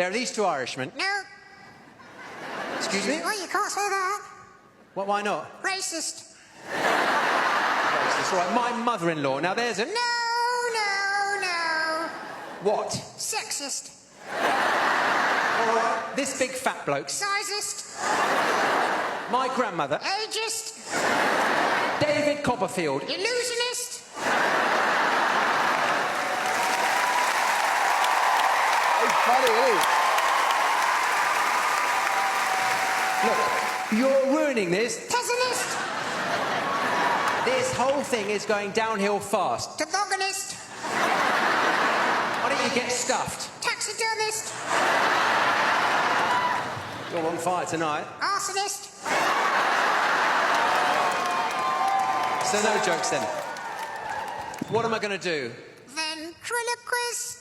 There are these two Irishmen. No. Excuse me? Oh, you can't say that. What, why not? Racist. That's all right. My mother-in-law. Now, there's a... No. What? Sexist. All right. This big fat bloke. Sizist. My grandmother. Ageist. David Copperfield. Illusionist. He's funny, isn't he? Look, you're ruining this. Pessimist. This whole thing is going downhill fast. Tobogganist. Why don't you get stuffed? Taxidermist. You're on fire tonight. Arsonist. So no jokes then. What am I going to do? Ventriloquist.